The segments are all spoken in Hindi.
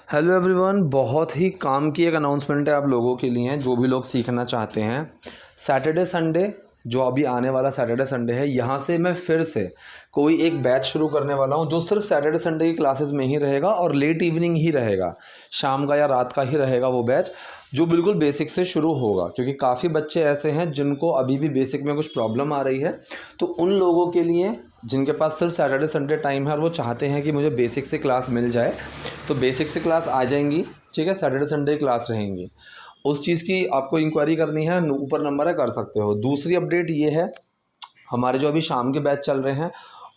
हेलो एवरीवन, बहुत ही काम की एक अनाउंसमेंट है आप लोगों के लिए, जो भी लोग सीखना चाहते हैं। सैटरडे संडे, जो अभी आने वाला सैटरडे संडे है, यहाँ से मैं फिर से कोई एक बैच शुरू करने वाला हूँ जो सिर्फ सैटरडे संडे की क्लासेस में ही रहेगा और लेट इवनिंग ही रहेगा, शाम का या रात का ही रहेगा वो बैच, जो बिल्कुल बेसिक से शुरू होगा। क्योंकि काफ़ी बच्चे ऐसे हैं जिनको अभी भी बेसिक में कुछ प्रॉब्लम आ रही है, तो उन लोगों के लिए जिनके पास सिर्फ सैटरडे संडे टाइम है और वो चाहते हैं कि मुझे बेसिक से क्लास मिल जाए, तो बेसिक से क्लास आ जाएंगी। ठीक है, सैटरडे संडे क्लास रहेंगी। उस चीज़ की आपको इंक्वायरी करनी है, ऊपर नंबर है, कर सकते हो। दूसरी अपडेट ये है, हमारे जो अभी शाम के बैच चल रहे हैं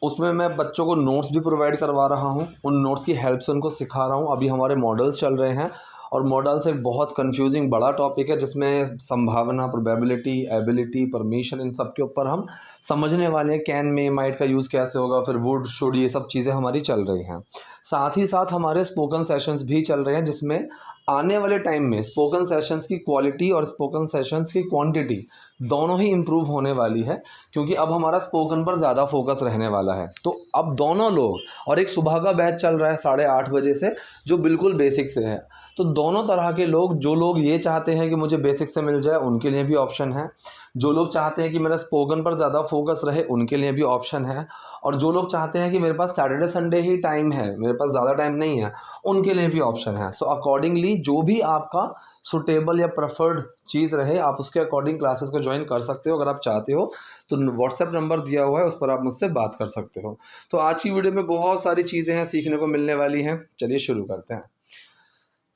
उसमें मैं बच्चों को नोट्स भी प्रोवाइड करवा रहा हूँ। उन नोट्स की हेल्प से उनको सिखा रहा हूँ। अभी हमारे मॉडल्स चल रहे हैं और मॉडल्स एक बहुत कंफ्यूजिंग बड़ा टॉपिक है, जिसमें संभावना, प्रोबेबिलिटी, एबिलिटी, परमिशन, इन सब के ऊपर हम समझने वाले हैं। कैन में माइट का यूज़ कैसे होगा, फिर वुड, शुड, ये सब चीज़ें हमारी चल रही हैं। साथ ही साथ हमारे स्पोकन सेशंस भी चल रहे हैं, जिसमें आने वाले टाइम में स्पोकन सेशंस की क्वालिटी और स्पोकन सेशंस की क्वांटिटी दोनों ही इम्प्रूव होने वाली है। क्योंकि अब हमारा स्पोकन पर ज़्यादा फोकस रहने वाला है। तो अब दोनों लोग, और एक सुबह का बैच चल रहा है 8:30 बजे से, जो बिल्कुल बेसिक से है। तो दोनों तरह के लोग, जो लोग ये चाहते हैं कि मुझे बेसिक से मिल जाए, उनके लिए भी ऑप्शन है। जो लोग चाहते हैं कि मेरा स्पोकन पर ज़्यादा फोकस रहे, उनके लिए भी ऑप्शन है। और जो लोग चाहते हैं कि मेरे पास सैटरडे संडे ही टाइम है, मेरे पास ज़्यादा टाइम नहीं है, उनके लिए भी ऑप्शन है। सो अकॉर्डिंगली जो भी आपका सुटेबल या प्रेफर्ड चीज़ रहे, आप उसके अकॉर्डिंग क्लासेस को ज्वाइन कर सकते हो। अगर आप चाहते हो तो व्हाट्सएप नंबर दिया हुआ है, उस पर आप मुझसे बात कर सकते हो। तो आज की वीडियो में बहुत सारी चीज़ें हैं, सीखने को मिलने वाली हैं। चलिए शुरू करते हैं।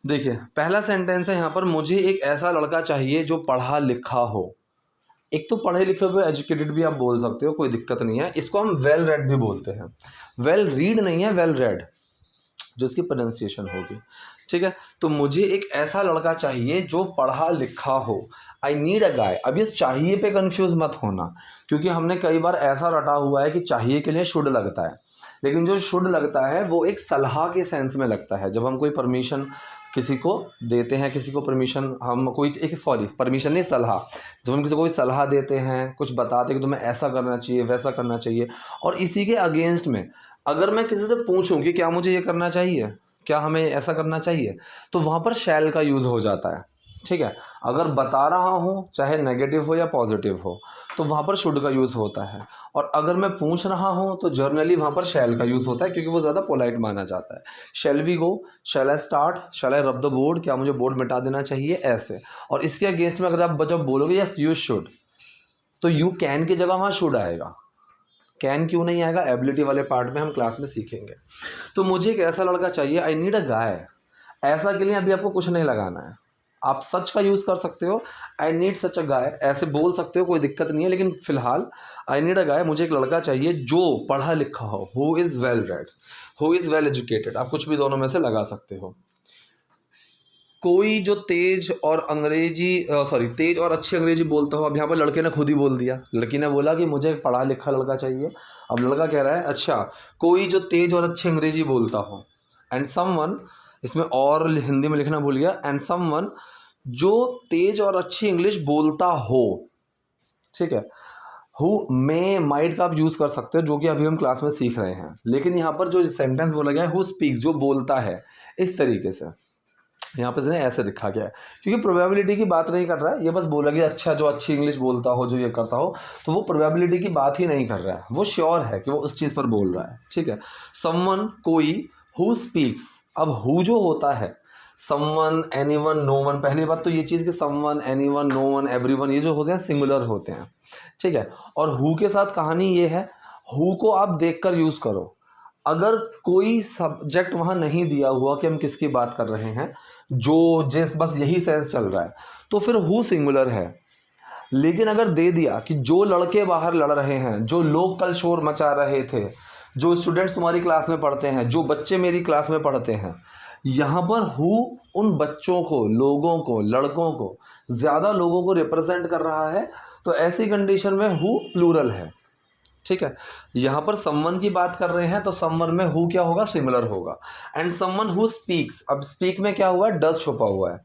देखिए, पहला सेंटेंस है यहाँ पर, मुझे एक ऐसा लड़का चाहिए जो पढ़ा लिखा हो। एक तो पढ़े लिखे हुए, एजुकेटेड भी आप बोल सकते हो, कोई दिक्कत नहीं है। इसको हम वेल रेड भी बोलते हैं। वेल रीड नहीं है, वेल रेड, जो इसकी प्रोनाउंसिएशन होगी। ठीक है, तो मुझे एक ऐसा लड़का चाहिए जो पढ़ा लिखा हो। आई नीड अ गाय। अब इस चाहिए पे कंफ्यूज मत होना, क्योंकि हमने कई बार ऐसा रटा हुआ है कि चाहिए के लिए शुड लगता है। लेकिन जो शुड लगता है वो एक सलाह के सेंस में लगता है। जब हम कोई परमिशन किसी को देते हैं, किसी को परमिशन, हम कोई एक, सॉरी, परमिशन नहीं, सलाह। जब हम किसी को कोई सलाह देते हैं, कुछ बताते हैं कि तुम्हें ऐसा करना चाहिए, वैसा करना चाहिए, और इसी के अगेंस्ट में अगर मैं किसी से पूछूं कि क्या मुझे ये करना चाहिए, क्या हमें ऐसा करना चाहिए, तो वहाँ पर शैल का यूज़ हो जाता है। ठीक है, अगर बता रहा हूँ, चाहे नेगेटिव हो या पॉजिटिव हो, तो वहाँ पर शुड का यूज़ होता है। और अगर मैं पूछ रहा हूँ तो जर्नली वहाँ पर शैल का यूज़ होता है, क्योंकि वो ज़्यादा पोलाइट माना जाता है। Shall we go, shell I start, शैल आई रब द बोर्ड, क्या मुझे बोर्ड मिटा देना चाहिए, ऐसे। और इसके अगेंस्ट में अगर आप जब बोलोगे यस यू शुड, तो यू कैन की जगह वहाँ शुड आएगा। कैन क्यों नहीं आएगा, एबिलिटी वाले पार्ट में हम क्लास में सीखेंगे। तो मुझे एक ऐसा लड़का चाहिए, आई नीड अ गाय। ऐसा के लिए अभी आपको कुछ नहीं लगाना है, आप सच का यूज़ कर सकते हो। आई नीड सच अ गाय ऐसे बोल सकते हो, कोई दिक्कत नहीं है। लेकिन फिलहाल आई नीड अ गाय, मुझे एक लड़का चाहिए जो पढ़ा लिखा हो, who is well read, who is well educated. आप कुछ भी दोनों में से लगा सकते हो। कोई जो तेज और तेज और अच्छी अंग्रेजी बोलता हो। अब यहाँ पर लड़के ने खुद ही बोल दिया, लड़की ने बोला कि मुझे एक पढ़ा लिखा लड़का चाहिए। अब लड़का कह रहा है, अच्छा, कोई जो तेज और अच्छी अंग्रेजी बोलता हो, एंड समवन, इसमें और हिंदी में लिखना भूल गया, एंड समवन जो तेज और अच्छी इंग्लिश बोलता हो। ठीक है, हु मे माइट का आप यूज़ कर सकते हो, जो कि अभी हम क्लास में सीख रहे हैं। लेकिन यहाँ पर जो सेंटेंस बोला गया है, हु स्पीक्स, जो बोलता है, इस तरीके से यहाँ पे ऐसे लिखा गया है। क्योंकि प्रोबेबिलिटी की बात नहीं कर रहा है, ये बस बोला गया, अच्छा, जो अच्छी इंग्लिश बोलता हो, जो ये करता हो, तो वो प्रोबेबिलिटी की बात ही नहीं कर रहा है, वो श्योर है कि वो उस चीज़ पर बोल रहा है। ठीक है, समवन, कोई, हु स्पीक्स। अब हु जो होता है, समवन, एनीवन, नो वन। पहली बात तो ये चीज़ कि someone, anyone, no one, everyone, ये जो होते हैं सिंगुलर होते हैं। ठीक है, और हु के साथ कहानी ये है, हु को आप देखकर यूज़ करो। अगर कोई सब्जेक्ट वहाँ नहीं दिया हुआ कि हम किसकी बात कर रहे हैं, जो जिस बस यही सेंस चल रहा है, तो फिर हु सिंगुलर है। लेकिन अगर दे दिया कि जो लड़के बाहर लड़ रहे हैं, जो लोग कल शोर मचा रहे थे, जो स्टूडेंट्स तुम्हारी क्लास में पढ़ते हैं, जो बच्चे मेरी क्लास में पढ़ते हैं, यहाँ पर हु उन बच्चों को, लोगों को, लड़कों को, ज़्यादा लोगों को रिप्रेजेंट कर रहा है। तो ऐसी कंडीशन में हु प्लूरल है। ठीक है, यहाँ पर समवन की बात कर रहे हैं, तो समवन में हु क्या होगा, सिमिलर होगा। एंड समवन हु स्पीक्स, अब स्पीक में क्या हुआ, डज छुपा हुआ है,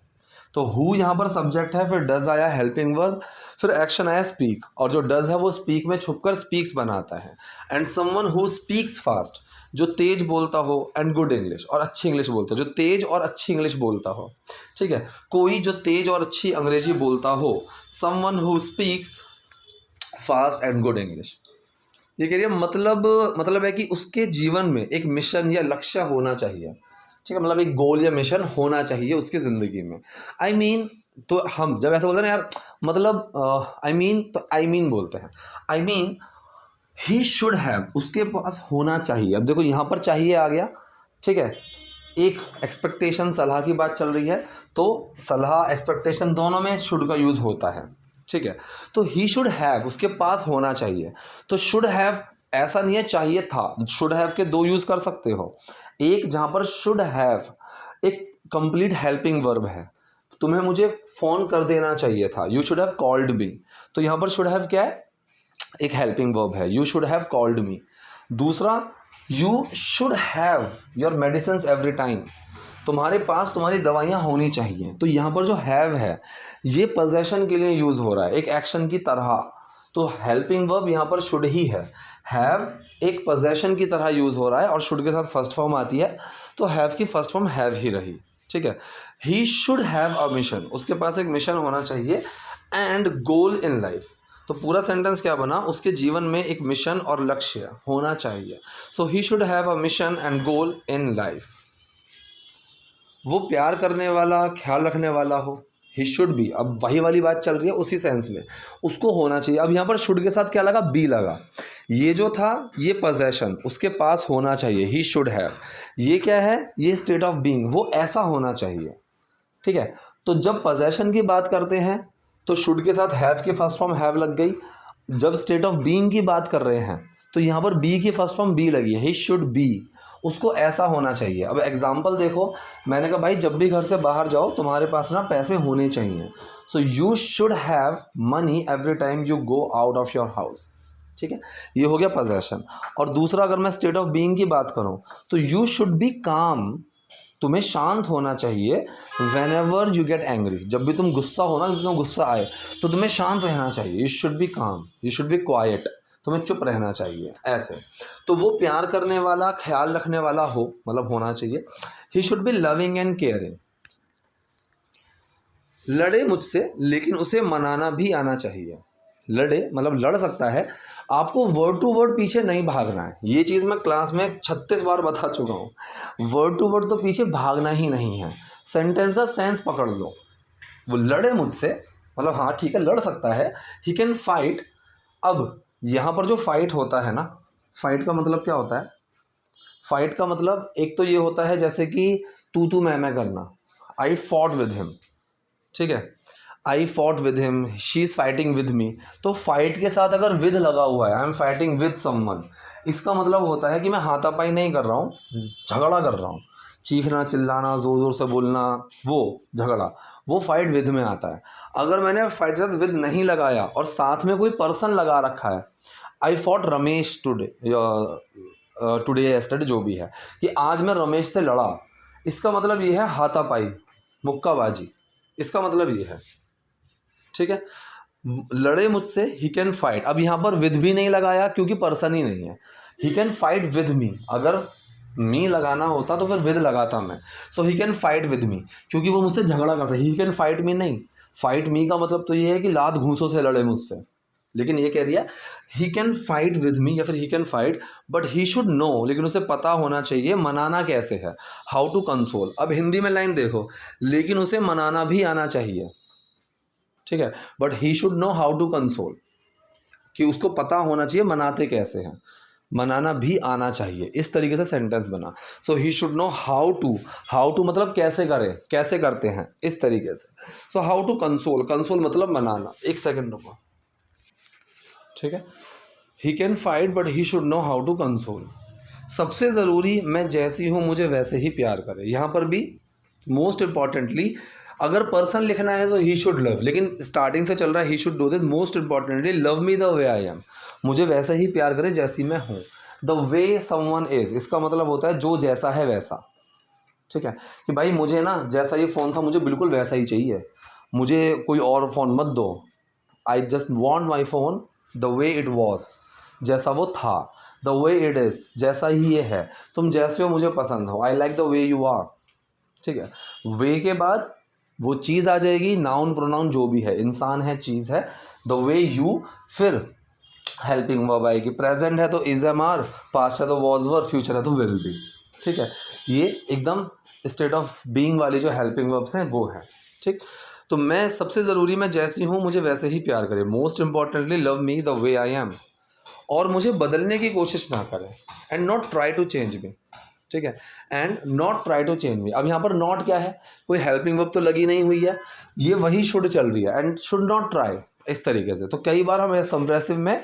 तो हु यहाँ पर सब्जेक्ट है, फिर डज आया हेल्पिंग वर्ब, फिर एक्शन आया स्पीक, और जो डज है वो स्पीक में छुपकर स्पीक्स बनाता है। And someone who speaks fast, जो तेज बोलता हो एंड गुड इंग्लिश, और अच्छी इंग्लिश बोलता हो, जो तेज और अच्छी इंग्लिश बोलता हो, ठीक है, कोई जो तेज और अच्छी अंग्रेजी बोलता हो, someone who speaks fast and good English. ये कह रही है मतलब है कि उसके जीवन में एक मिशन या लक्ष्य होना चाहिए, ठीक है, मतलब एक गोल या मिशन होना चाहिए उसकी ज़िंदगी में। आई मीन तो हम जब ऐसा बोलते हैं ना यार, मतलब आई मीन तो आई मीन बोलते हैं, I mean he should have, उसके पास होना चाहिए। अब देखो यहाँ पर चाहिए आ गया, ठीक है, एक एक्सपेक्टेशन सलाह की बात चल रही है, तो सलाह एक्सपेक्टेशन दोनों में शुड का यूज़ होता है, ठीक है। तो ही शुड हैव, उसके पास होना चाहिए। तो शुड हैव ऐसा नहीं है चाहिए था, शुड हैव के दो यूज़ कर सकते हो। एक जहाँ पर शुड हैव एक कंप्लीट हेल्पिंग वर्ब है, तुम्हें मुझे फ़ोन कर देना चाहिए था, you should have called me. तो यहाँ पर शुड हैव क्या है, एक हेल्पिंग वर्ब है, you should have called me. दूसरा, you should have your medicine every time, तुम्हारे पास तुम्हारी दवाइयाँ होनी चाहिए। तो यहाँ पर जो हैव है ये पोजेशन के लिए यूज़ हो रहा है, एक एक्शन की तरह। तो हेल्पिंग वर्ब यहाँ पर शुड ही है, हैव एक पोजेशन की तरह यूज़ हो रहा है और शुड के साथ फर्स्ट फॉर्म आती है, तो हैव की फर्स्ट फॉर्म हैव ही रही, ठीक है। ही शुड हैव अ मिशन, उसके पास एक मिशन होना चाहिए, एंड गोल इन लाइफ। तो पूरा सेंटेंस क्या बना, उसके जीवन में एक मिशन और लक्ष्य होना चाहिए। So he should have a mission and goal in life. वो प्यार करने वाला, ख्याल रखने वाला हो, ही शुड बी, अब वही वाली बात चल रही है उसी सेंस में, उसको होना चाहिए। अब यहाँ पर शुड के साथ क्या लगा, बी लगा। ये जो था ये पोजेशन उसके पास होना चाहिए, ही शुड हैव। ये क्या है, ये स्टेट ऑफ बीइंग, वो ऐसा होना चाहिए, ठीक है। तो जब पोजेशन की बात करते हैं तो शुड के साथ हैव की फर्स्ट फॉर्म हैव लग गई। जब स्टेट ऑफ बीइंग की बात कर रहे हैं तो यहाँ पर बी की फर्स्ट फॉर्म बी लगी है, ही शुड बी, उसको ऐसा होना चाहिए। अब एग्जाम्पल देखो, मैंने कहा भाई जब भी घर से बाहर जाओ तुम्हारे पास ना पैसे होने चाहिए, so you should have money every time you go out of your house, ठीक है, ये हो गया पोजेशन। और दूसरा, अगर मैं स्टेट ऑफ बीइंग की बात करूं तो यू शुड बी काम, तुम्हें शांत होना चाहिए। When ever you get angry, जब भी तुम गुस्सा हो ना, जब तुम्हें गुस्सा आए तो तुम्हें शांत रहना चाहिए, यू शुड बी काम, यू शुड बी क्वाइट, तुम्हें चुप रहना चाहिए, ऐसे। तो वो प्यार करने वाला, ख्याल रखने वाला हो, मतलब होना चाहिए। He should be loving and caring, लड़े मुझसे लेकिन उसे मनाना भी आना चाहिए। लड़े मतलब लड़ सकता है, आपको वर्ड टू वर्ड पीछे नहीं भागना है। ये चीज़ मैं क्लास में 36 बार बता चुका हूँ, वर्ड टू वर्ड तो पीछे भागना ही नहीं है, सेंटेंस का सेंस पकड़ लो। वो लड़े मुझसे मतलब हाँ ठीक है लड़ सकता है, ही कैन फाइट। अब यहाँ पर जो फाइट होता है ना, फाइट का मतलब क्या होता है, फाइट का मतलब एक तो ये होता है जैसे कि तू मैं करना, आई फॉट विद हिम, ठीक है, I fought with him, she is fighting with me. तो फाइट के साथ अगर विद लगा हुआ है, I am fighting with someone, इसका मतलब होता है कि मैं हाथापाई नहीं कर रहा हूँ, झगड़ा कर रहा हूँ, चीखना चिल्लाना ज़ोर ज़ोर से बोलना, वो झगड़ा, वो फाइट विद में आता है। अगर मैंने फाइट के साथ विद नहीं लगाया और साथ में कोई पर्सन लगा रखा है, I fought Ramesh today, today yesterday जो भी है, कि आज मैं रमेश से लड़ा, इसका मतलब ये है हाथापाई, मुक्काबाजी, इसका मतलब ये है, ठीक है। लड़े मुझसे, ही कैन फाइट, अब यहाँ पर विद भी नहीं लगाया क्योंकि पर्सन ही नहीं है, he can fight with me, अगर मी लगाना होता तो फिर विद लगाता मैं। So he can fight with me, क्योंकि वो मुझसे झगड़ा करता है, ही कैन फाइट मी नहीं, फाइट मी का मतलब तो ये है कि लात घूंसों से लड़े मुझसे, लेकिन ये कह रही है ही कैन फाइट विद मी या फिर ही can fight, but he should no, लेकिन उसे पता होना चाहिए मनाना कैसे है, हाउ टू कंसोल। अब हिंदी में लाइन देखो, लेकिन उसे मनाना भी आना चाहिए, ठीक है, but he should know how to console, कि उसको पता होना चाहिए मनाते कैसे हैं, मनाना भी आना चाहिए, इस तरीके से सेंटेंस बना। So he should know how to मतलब कैसे करें, कैसे करते हैं, इस तरीके से। So how to console, console मतलब मनाना। एक सेकेंड रुको, ठीक है, he can fight but he should know how to console. सबसे ज़रूरी, मैं जैसी हूँ मुझे वैसे ही प्यार करे, यहाँ पर भी मोस्ट इम्पॉर्टेंटली अगर पर्सन लिखना है तो ही शुड लव, लेकिन स्टार्टिंग से चल रहा है he should do this, most importantly love me the way I M, मुझे वैसे ही प्यार करे जैसी मैं हूँ। द वे समवन इज़, इसका मतलब होता है जो जैसा है वैसा, ठीक है, कि भाई मुझे ना जैसा ये फ़ोन था मुझे बिल्कुल वैसा ही चाहिए, मुझे कोई और फ़ोन मत दो, I just want my phone the way it was, जैसा वो था। द वे इट इज़, जैसा ही ये है, तुम जैसे हो मुझे पसंद हो, I like the way you are. ठीक है, वे के बाद वो चीज़ आ जाएगी, नाउन प्रोनाउन जो भी है, इंसान है, चीज़ है, द वे यू, फिर हेल्पिंग वर्ब आएगी, प्रेजेंट है तो इज एम आर, पास्ट है तो वॉज वर, फ्यूचर है तो विल बी। ठीक है, ये एकदम स्टेट ऑफ बीइंग वाली जो हेल्पिंग वर्ब्स हैं वो है। ठीक, तो मैं सबसे ज़रूरी, मैं जैसी हूँ मुझे वैसे ही प्यार करें, most importantly love me the way I am, और मुझे बदलने की कोशिश ना करें, and not try to change me. ठीक है, and not try to change me. अब यहाँ पर नॉट क्या है, कोई हेल्पिंग वर्ब तो लगी नहीं हुई है, ये वही शुड चल रही है, एंड शुड नॉट ट्राई, इस तरीके से। तो कई बार हम कंप्रेसिव में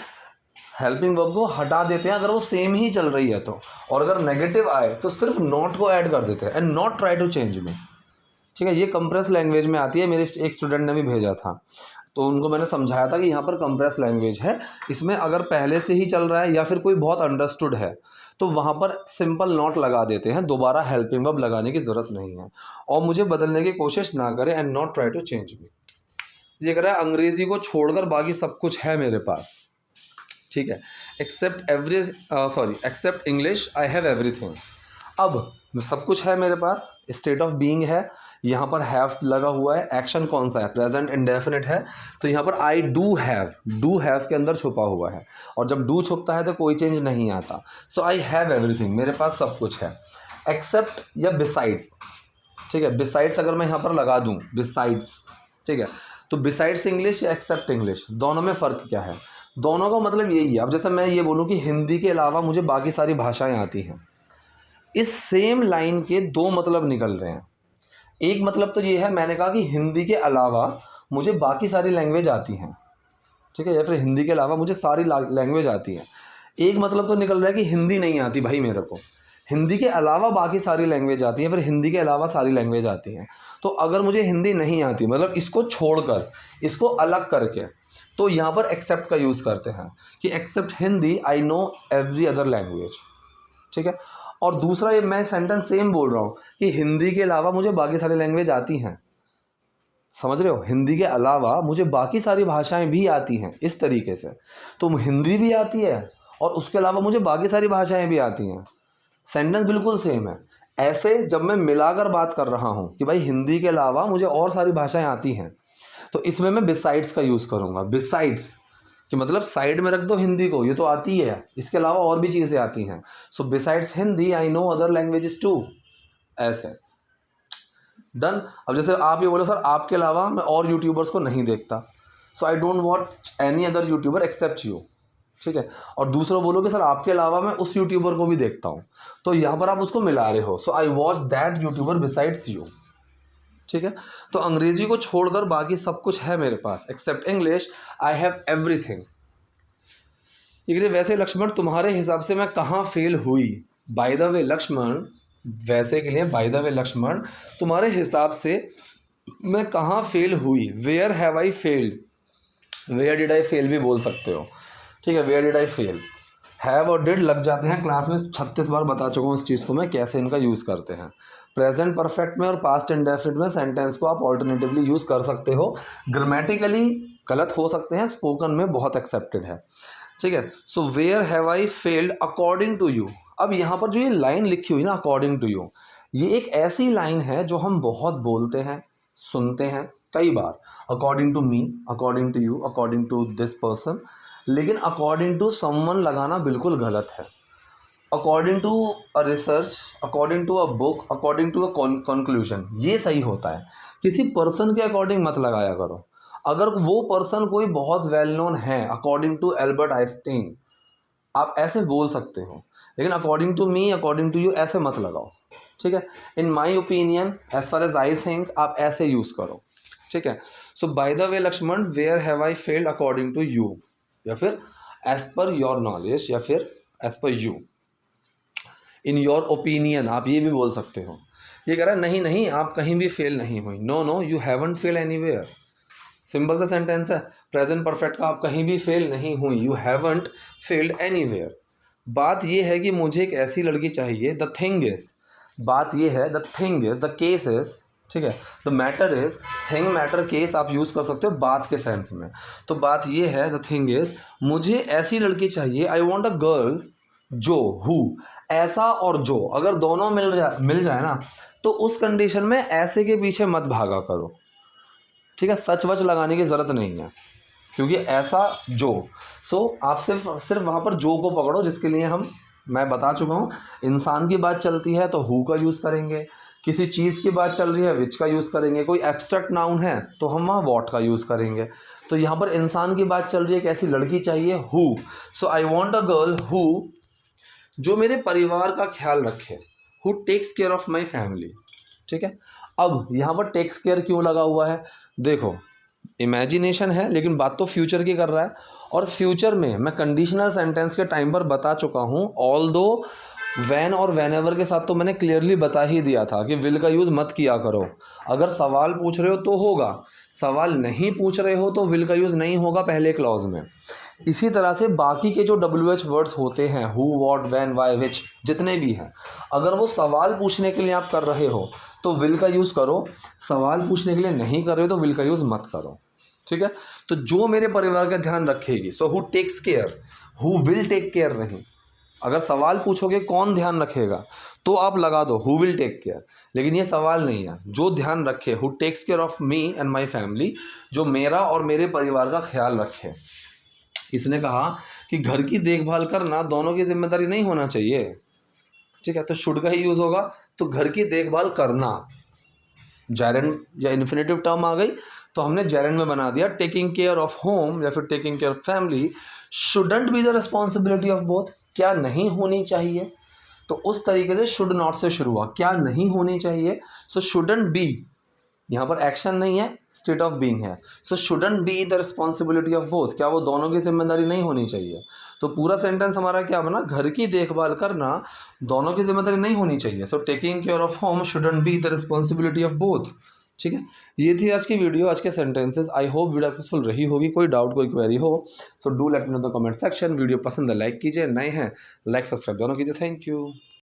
हेल्पिंग वर्ब को हटा देते हैं अगर वो सेम ही चल रही है तो, और अगर नेगेटिव आए तो सिर्फ नॉट को ऐड कर देते हैं, and not try to change me. ठीक है, ये कंप्रेस लैंग्वेज में आती है, मेरे एक स्टूडेंट ने भी भेजा था, तो उनको मैंने समझाया था कि यहाँ पर कंप्रेस लैंग्वेज है, इसमें अगर पहले से ही चल रहा है या फिर कोई बहुत अंडरस्टूड है तो वहाँ पर सिंपल नॉट लगा देते हैं, दोबारा हेल्पिंग वर्ब लगाने की ज़रूरत नहीं है, और मुझे बदलने की कोशिश ना करें, and not try to change me. ये कह रहा है अंग्रेज़ी को छोड़कर बाकी सब कुछ है मेरे पास। ठीक है, except English I have everything. अब सब कुछ है मेरे पास, स्टेट ऑफ बीइंग है, यहाँ पर हैव लगा हुआ है, एक्शन कौन सा है, प्रेजेंट इंडेफिनिट है, तो यहाँ पर आई डू हैव के अंदर छुपा हुआ है, और जब डू छुपता है तो कोई चेंज नहीं आता। सो आई हैव एवरीथिंग, मेरे पास सब कुछ है। एक्सेप्ट या बिसाइड, ठीक है, बिसाइड्स अगर मैं यहाँ पर लगा दूँ, बिसाइड्स, ठीक है, तो बिसाइड्स इंग्लिश या एक्सेप्ट इंग्लिश, दोनों में फ़र्क क्या है? दोनों का मतलब यही है। अब जैसे मैं ये बोलूँ कि हिंदी के अलावा मुझे बाकी सारी भाषाएं आती हैं, इस सेम लाइन के दो मतलब निकल रहे हैं। एक मतलब तो ये है, मैंने कहा कि हिंदी के अलावा मुझे बाकी सारी लैंग्वेज आती हैं, ठीक है, या फिर हिंदी के अलावा मुझे सारी लैंग्वेज आती हैं। एक मतलब तो निकल रहा है कि हिंदी नहीं आती भाई मेरे को, हिंदी के अलावा बाकी सारी लैंग्वेज आती हैं, फिर हिंदी के अलावा सारी लैंग्वेज आती हैं। तो अगर मुझे हिंदी नहीं आती, मतलब इसको छोड़कर, इसको अलग करके, तो यहाँ पर एक्सेप्ट का यूज़ करते हैं कि except Hindi I know every other language. ठीक है, और दूसरा ये मैं सेंटेंस सेम बोल रहा हूँ कि हिंदी के अलावा मुझे बाकी सारी लैंग्वेज आती हैं, समझ रहे हो, हिंदी के अलावा मुझे बाकी सारी भाषाएं भी आती हैं, इस तरीके से। तो हिंदी भी आती है और उसके अलावा मुझे बाकी सारी भाषाएं भी आती हैं, सेंटेंस बिल्कुल सेम है। ऐसे जब मैं मिलाकर बात कर रहा हूँ कि भाई हिंदी के अलावा मुझे और सारी भाषाएं आती हैं, तो इसमें मैं बिसाइड्स का यूज़ करूँगा। बिसाइड्स कि मतलब साइड में रख दो हिंदी को, ये तो आती है, इसके अलावा और भी चीज़ें आती हैं। So besides Hindi I know other languages too, ऐसे डन। अब जैसे आप ये बोलो सर आपके अलावा मैं और यूट्यूबर्स को नहीं देखता, so I don't watch any other YouTuber except you. ठीक है, और दूसरा बोलो कि सर आपके अलावा मैं उस यूट्यूबर को भी देखता हूँ, तो यहाँ पर आप उसको मिला रहे हो, so I watch that YouTuber besides you. ठीक है, तो अंग्रेजी को छोड़कर बाकी सब कुछ है मेरे पास, except English I have everything. वैसे लक्ष्मण तुम्हारे हिसाब से मैं कहाँ फेल हुई? बाय द वे लक्ष्मण, वैसे के लिए बाय द वे लक्ष्मण, तुम्हारे हिसाब से मैं कहाँ फेल हुई? Where have I failed, where did I fail भी बोल सकते हो। ठीक है, where did I fail, have और डिड लग जाते हैं, क्लास में 36 बार बता चुका हूँ इस चीज़ को मैं, कैसे इनका यूज़ करते हैं। प्रेजेंट परफेक्ट में और पास्ट इंडेफिनिट में सेंटेंस को आप ऑल्टरनेटिवली यूज़ कर सकते हो, ग्रामेटिकली गलत हो सकते हैं, स्पोकन में बहुत एक्सेप्टेड है। ठीक है, so where have I failed according to you. अब यहाँ पर जो ये लाइन लिखी हुई ना अकॉर्डिंग टू यू, ये एक ऐसी लाइन है जो हम बहुत बोलते हैं, सुनते हैं कई बार, according to me, according to you, according to this person, लेकिन अकॉर्डिंग टू समवन लगाना बिल्कुल गलत है। According to a research, according to a book, according to a conclusion, ये सही होता है। किसी पर्सन के अकॉर्डिंग मत लगाया करो। अगर वो पर्सन कोई बहुत वेल नोन है, अकॉर्डिंग टू एल्बर्ट आइंस्टीन, आप ऐसे बोल सकते हो, लेकिन according to me, according to you ऐसे मत लगाओ। ठीक है, in my opinion, as far as I think, आप ऐसे यूज़ करो। ठीक है, so by the way Laxman, where have I failed according to you, या फिर एज पर योर नॉलेज, या फिर as per you, in your opinion, आप ये भी बोल सकते हो। ये कह रहा है नहीं नहीं आप कहीं भी फेल नहीं हुई, no no you haven't fail anywhere. Simple सा सेंटेंस है, प्रेजेंट परफेक्ट का, आप कहीं भी फेल नहीं हुई, यू हैवंट फेल्ड एनीवेयर। बात ये है कि मुझे एक ऐसी लड़की चाहिए, द थिंग इज, बात ये है, the thing is, the case is, ठीक है, the matter is, thing matter case आप यूज़ कर सकते हो बात के सेंस में। तो बात ये है, द थिंग इज, मुझे ऐसी लड़की चाहिए, आई वॉन्ट अ गर्ल जो, हु, ऐसा और जो, अगर दोनों मिल जाए ना, तो उस कंडीशन में ऐसे के पीछे मत भागा करो, ठीक है। सच वच लगाने की ज़रूरत नहीं है, क्योंकि ऐसा जो, सो आप सिर्फ वहाँ पर जो को पकड़ो, जिसके लिए मैं बता चुका हूँ। इंसान की बात चलती है तो हु का यूज़ करेंगे, किसी चीज़ की बात चल रही है विच का यूज़ करेंगे, कोई एब्स्ट्रैक्ट नाउन है तो हम वहाँ वॉट का यूज़ करेंगे। तो यहाँ पर इंसान की बात चल रही है, एक ऐसी लड़की चाहिए, who. So I want a girl who, जो मेरे परिवार का ख्याल रखे, who takes care of my family, ठीक है। अब यहाँ पर टेक्स केयर क्यों लगा हुआ है, देखो इमेजिनेशन है लेकिन बात तो फ्यूचर की कर रहा है, और फ्यूचर में मैं कंडीशनल सेंटेंस के टाइम पर बता चुका हूँ। ऑल दो वैन और वैनेवर के साथ तो मैंने क्लियरली बता ही दिया था कि विल का यूज़ मत किया करो। अगर सवाल पूछ रहे हो तो होगा, सवाल नहीं पूछ रहे हो तो विल का यूज़ नहीं होगा पहले क्लॉज में। इसी तरह से बाकी के जो WH वर्ड्स होते हैं, हु, वॉट, वैन, वाई, विच, जितने भी हैं, अगर वो सवाल पूछने के लिए आप कर रहे हो तो विल का यूज़ करो, सवाल पूछने के लिए नहीं कर रहे हो तो विल का यूज़ मत करो, ठीक है। तो जो मेरे परिवार का ध्यान रखेगी, so who takes care, who will take care नहीं। अगर सवाल पूछोगे कौन ध्यान रखेगा तो आप लगा दो हु विल टेक केयर, लेकिन ये सवाल नहीं है। जो ध्यान रखे, who takes care of me and my family, जो मेरा और मेरे परिवार का ख्याल रखे। इसने कहा कि घर की देखभाल करना दोनों की जिम्मेदारी नहीं होना चाहिए, ठीक है। तो शुड का ही यूज़ होगा, तो घर की देखभाल करना, जेरेंड या इन्फिनेटिव टर्म आ गई तो हमने जेरेंड में बना दिया। टेकिंग केयर ऑफ होम या फिर taking care of family shouldn't be the responsibility of both, क्या नहीं होनी चाहिए, तो उस तरीके से शुड नॉट से शुरू हुआ, क्या नहीं होनी चाहिए। सो शुडंट बी, यहाँ पर एक्शन नहीं है, स्टेट ऑफ बीइंग है। So shouldn't be the responsibility of both, क्या वो दोनों की जिम्मेदारी नहीं होनी चाहिए। तो पूरा सेंटेंस हमारा क्या बना, घर की देखभाल करना दोनों की जिम्मेदारी नहीं होनी चाहिए। So taking care of home shouldn't be the responsibility of both, ठीक है। ये थी आज की वीडियो, आज के sentences. I hope video useful रही होगी। कोई डाउट, कोई क्वेरी हो so do let me know the comment section. Video पसंद है लाइक कीजिए, नए हैं लाइक सब्सक्राइब दोनों कीजिए। Thank you.